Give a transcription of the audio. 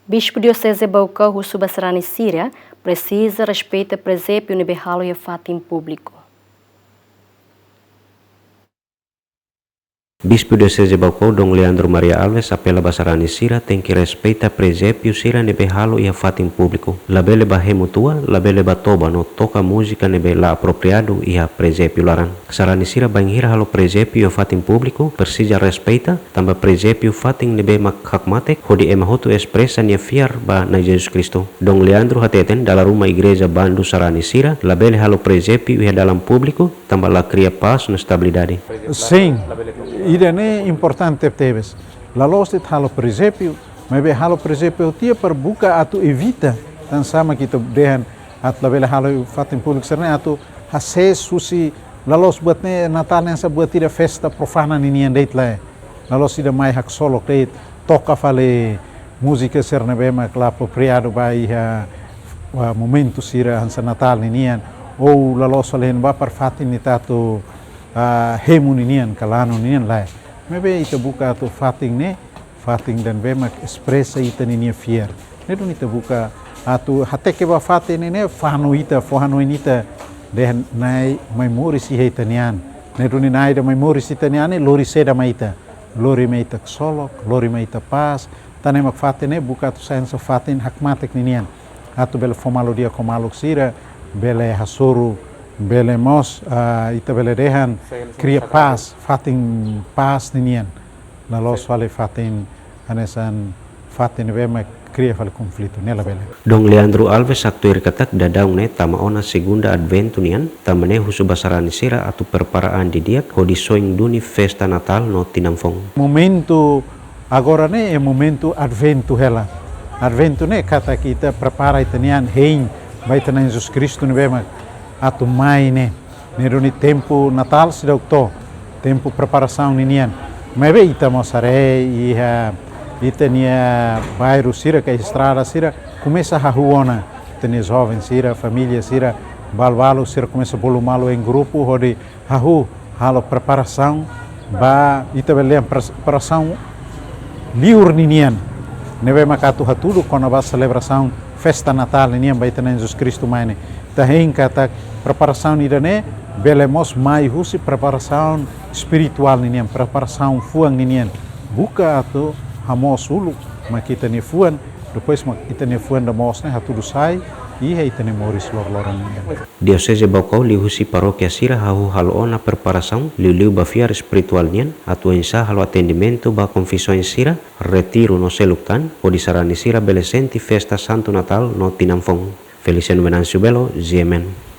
Bispo Diocese Baucau Russo Basarani Síria precisa respeitar presépio e berralo e fato em público. Bispo Diocese Baucau Dom Leandro Maria Alves apela Basarani Sira tem que respeitar presépio Sira nebe halo e fato em público. Labele bahe mutua, labele batoba no toca música nebe la apropriado e a presépio laran. Sarani Sira banhira halo presépio e fato em público, persija respeita, tamba presépio fato nebe makhakmatek, hodi emahotu expressa nia fiar ba na Jesus Cristo. Dom Leandro hateten dalam rumah igreja Bandu Sarani Sira, labele halo presépio e dalam público, tamba la cria paz na stabilidade. Sim. Ida é importante teves. La lost it halo presépio, mas halo presépio tia per buka atu evita tan sama kita dehan at labela halo fatin público serna atu hases susi la lost buat ne Natal yang buat tidak festa profana nini yang date la. La lost ida mai hak solo date toca fale música serna bema la apropriado bai ha momento sira hansa Natal ninian ou la lost fale ba per fatin ni tatu hemu ninian kalano ninian lai mebe ita buka tu fating ne fating dan bemak expressa ita ninia fier ne do ita buka atu hateke ba fatin ne fano ita fohano inita de nai memori si heita nian ne do ni nai da memori si taniane lori seda maita lori meita solo lori meita pas tane mak fatin ne buka tu senso fatin hakmatek ninian atu bel fomalo dia komalo sira bele hasuru bele mos ita bele dehan cria paz fatin paz ninian na los fale fatin anesan fatin bema cria fale conflito nela bele Dom Leandro Alves aktuir katak dadang ne tama ona segunda adventu nian tamane husu Basarani Sira atu perparaan di dia kodi soing duni festa Natal no tinamfong momento agora ne é momento adventu hela adventu ne kata kita prepara itanian hein vai tanan Jesus Cristo ne bema atu mai ne nero ni tempo Natal se dokto tempo preparação ninian mas be ita mosare ita nia bairro sira que estrada sira começa a ruona tem jovens sira família sira balvalo sira começa bolumalo em grupo hode halo preparação ba ita belem preparação liur ninian neve makatu hatudo quando a celebração festa Natal ninian vai ter Jesus Cristo mai tahen kata preparação nidane belemos mai husi preparação espiritual ninian preparação fuang ninian buka atau hamos ulu makita ni fuan depois makita ni fuan da mos ne hatudu sai e heita ni moris lor-loran ninian Diocese Baucau li husi parokia Sira hahu halo ona preparação liu bafiar espiritual nian atu ensa halo atendimento ba confissões Sira retiro no seluktan o di Sarani Sira belesenti festa Santo Natal no tinamfong Feliciano Venancio Belo, GMN.